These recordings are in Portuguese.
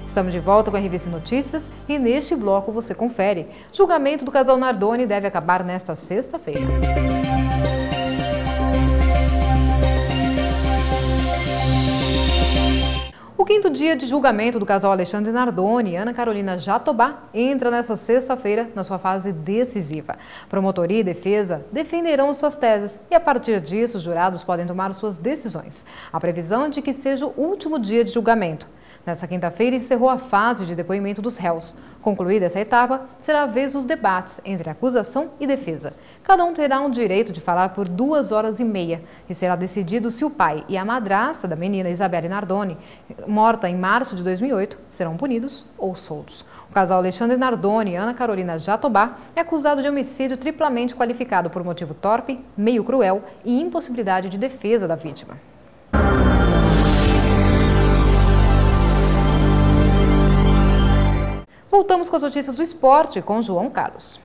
Estamos de volta com a RVC Notícias e neste bloco você confere. Julgamento do casal Nardoni deve acabar nesta sexta-feira. O quinto dia de julgamento do casal Alexandre Nardoni e Ana Carolina Jatobá entra nesta sexta-feira na sua fase decisiva. Promotoria e defesa defenderão suas teses e, a partir disso, os jurados podem tomar suas decisões. A previsão é de que seja o último dia de julgamento. Nessa quinta-feira, encerrou a fase de depoimento dos réus. Concluída essa etapa, será a vez dos debates entre acusação e defesa. Cada um terá o direito de falar por 2h30 e será decidido se o pai e a madrasta da menina Isabelle Nardoni, morta em março de 2008, serão punidos ou soltos. O casal Alexandre Nardoni e Ana Carolina Jatobá é acusado de homicídio triplamente qualificado por motivo torpe, meio cruel e impossibilidade de defesa da vítima. Voltamos com as notícias do esporte com João Carlos.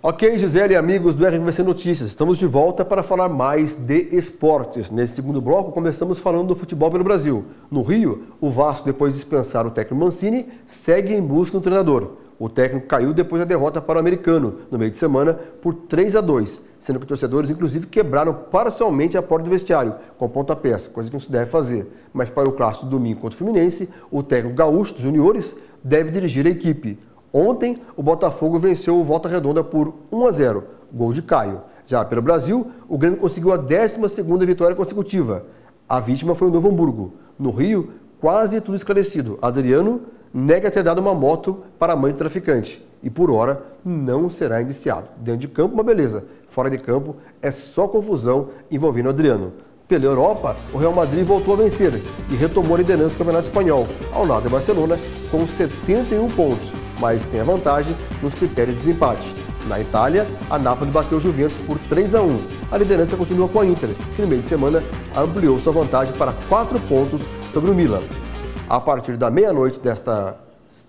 Ok, Gisele e amigos do RVC Notícias, estamos de volta para falar mais de esportes. Nesse segundo bloco, começamos falando do futebol pelo Brasil. No Rio, o Vasco, depois de dispensar o técnico Mancini, segue em busca do treinador. O técnico caiu depois da derrota para o Americano, no meio de semana, por 3-2, sendo que torcedores, inclusive, quebraram parcialmente a porta do vestiário, com pontapés, coisa que não se deve fazer. Mas para o clássico domingo contra o Fluminense, o técnico gaúcho dos juniores deve dirigir a equipe. Ontem, o Botafogo venceu o Volta Redonda por 1-0, gol de Caio. Já pelo Brasil, o Grêmio conseguiu a 12ª vitória consecutiva. A vítima foi o Novo Hamburgo. No Rio, quase tudo esclarecido. Adriano nega ter dado uma moto para a mãe do traficante e, por hora, não será indiciado. Dentro de campo, uma beleza. Fora de campo, é só confusão envolvendo Adriano. Pela Europa, o Real Madrid voltou a vencer e retomou a liderança do Campeonato Espanhol, ao lado do Barcelona, com 71 pontos, mas tem a vantagem nos critérios de desempate. Na Itália, a Napoli bateu o Juventus por 3-1. A liderança continua com a Inter, que no meio de semana ampliou sua vantagem para 4 pontos sobre o Milan. A partir da meia-noite desta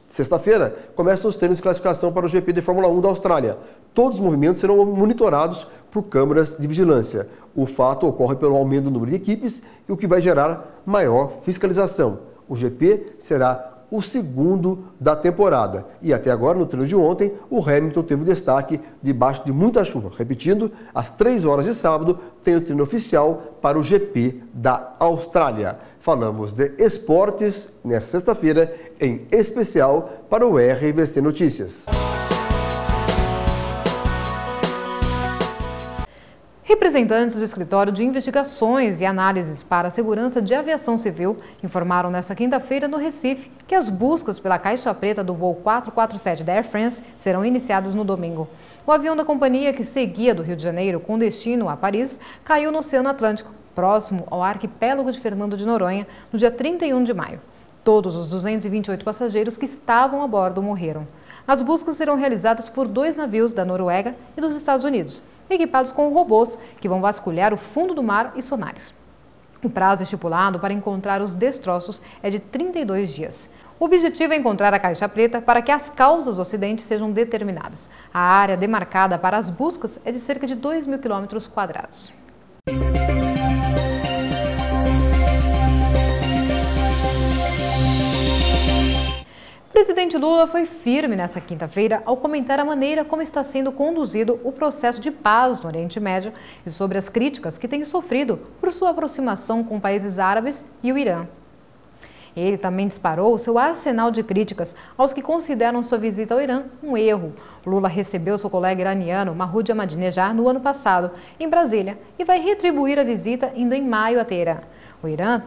sexta-feira, começam os treinos de classificação para o GP de Fórmula 1 da Austrália. Todos os movimentos serão monitorados por câmeras de vigilância. O fato ocorre pelo aumento do número de equipes e o que vai gerar maior fiscalização. O GP será o segundo da temporada. E até agora, no treino de ontem, o Hamilton teve destaque debaixo de muita chuva. Repetindo, às 3 horas de sábado, tem o treino oficial para o GP da Austrália. Falamos de esportes nesta sexta-feira, em especial para o RVC Notícias. Representantes do Escritório de Investigações e Análises para a Segurança de Aviação Civil informaram nesta quinta-feira no Recife que as buscas pela caixa preta do voo 447 da Air France serão iniciadas no domingo. O avião da companhia, que seguia do Rio de Janeiro com destino a Paris, caiu no Oceano Atlântico, próximo ao arquipélago de Fernando de Noronha, no dia 31 de maio. Todos os 228 passageiros que estavam a bordo morreram. As buscas serão realizadas por 2 navios da Noruega e dos Estados Unidos, equipados com robôs que vão vasculhar o fundo do mar e sonares. O prazo estipulado para encontrar os destroços é de 32 dias. O objetivo é encontrar a caixa preta para que as causas do acidente sejam determinadas. A área demarcada para as buscas é de cerca de 2.000 km². O presidente Lula foi firme nessa quinta-feira ao comentar a maneira como está sendo conduzido o processo de paz no Oriente Médio e sobre as críticas que tem sofrido por sua aproximação com países árabes e o Irã. Ele também disparou seu arsenal de críticas aos que consideram sua visita ao Irã um erro. Lula recebeu seu colega iraniano Mahmoud Ahmadinejad no ano passado, em Brasília, e vai retribuir a visita indo em maio a Teherã. O Irã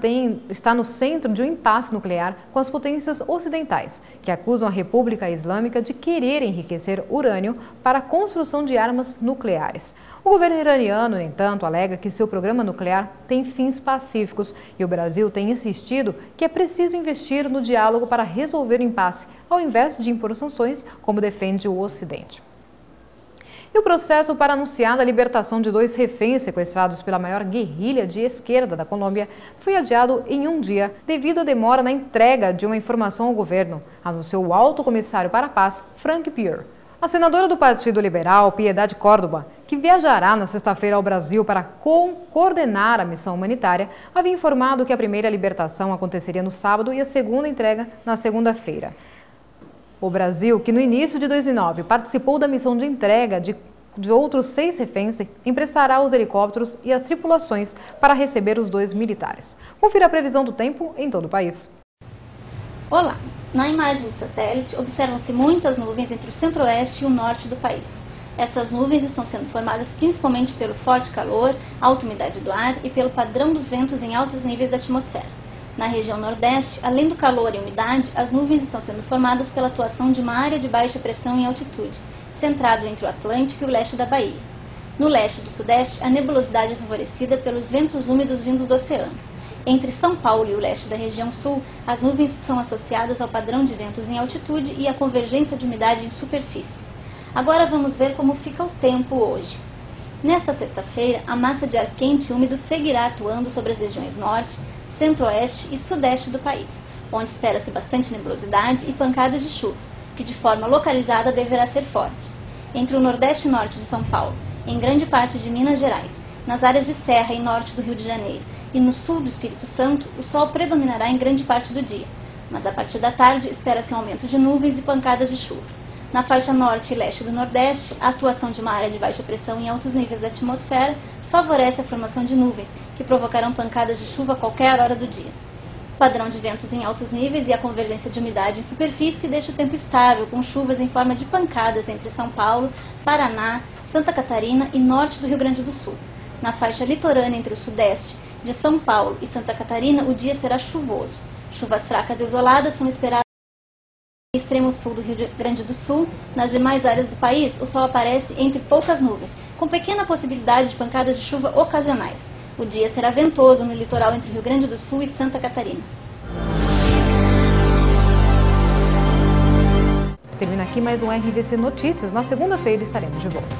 está no centro de um impasse nuclear com as potências ocidentais, que acusam a República Islâmica de querer enriquecer urânio para a construção de armas nucleares. O governo iraniano, no entanto, alega que seu programa nuclear tem fins pacíficos e o Brasil tem insistido que é preciso investir no diálogo para resolver o impasse, ao invés de impor sanções, como defende o Ocidente. E o processo para anunciar a libertação de 2 reféns sequestrados pela maior guerrilha de esquerda da Colômbia foi adiado em um dia devido à demora na entrega de uma informação ao governo, anunciou o alto comissário para a paz, Frank Pierre. A senadora do Partido Liberal, Piedade Córdoba, que viajará na sexta-feira ao Brasil para coordenar a missão humanitária, havia informado que a primeira libertação aconteceria no sábado e a segunda entrega na segunda-feira. O Brasil, que no início de 2009 participou da missão de entrega de outros 6 reféns, emprestará os helicópteros e as tripulações para receber os 2 militares. Confira a previsão do tempo em todo o país. Olá! Na imagem de satélite, observam-se muitas nuvens entre o centro-oeste e o norte do país. Essas nuvens estão sendo formadas principalmente pelo forte calor, alta umidade do ar e pelo padrão dos ventos em altos níveis da atmosfera. Na região nordeste, além do calor e umidade, as nuvens estão sendo formadas pela atuação de uma área de baixa pressão em altitude, centrado entre o Atlântico e o leste da Bahia. No leste e do sudeste, a nebulosidade é favorecida pelos ventos úmidos vindos do oceano. Entre São Paulo e o leste da região sul, as nuvens são associadas ao padrão de ventos em altitude e à convergência de umidade em superfície. Agora vamos ver como fica o tempo hoje. Nesta sexta-feira, a massa de ar quente e úmido seguirá atuando sobre as regiões norte, centro-oeste e sudeste do país, onde espera-se bastante nebulosidade e pancadas de chuva, que de forma localizada deverá ser forte. Entre o nordeste e norte de São Paulo, em grande parte de Minas Gerais, nas áreas de serra e norte do Rio de Janeiro e no sul do Espírito Santo, o sol predominará em grande parte do dia, mas a partir da tarde espera-se um aumento de nuvens e pancadas de chuva. Na faixa norte e leste do nordeste, a atuação de uma área de baixa pressão em altos níveis da atmosfera favorece a formação de nuvens, que provocarão pancadas de chuva a qualquer hora do dia. O padrão de ventos em altos níveis e a convergência de umidade em superfície deixa o tempo estável, com chuvas em forma de pancadas entre São Paulo, Paraná, Santa Catarina e norte do Rio Grande do Sul. Na faixa litorânea entre o sudeste de São Paulo e Santa Catarina, o dia será chuvoso. Chuvas fracas e isoladas são esperadas no extremo sul do Rio Grande do Sul. Nas demais áreas do país, o sol aparece entre poucas nuvens, com pequena possibilidade de pancadas de chuva ocasionais. O dia será ventoso no litoral entre Rio Grande do Sul e Santa Catarina. Termina aqui mais um RVC Notícias. Na segunda-feira estaremos de volta.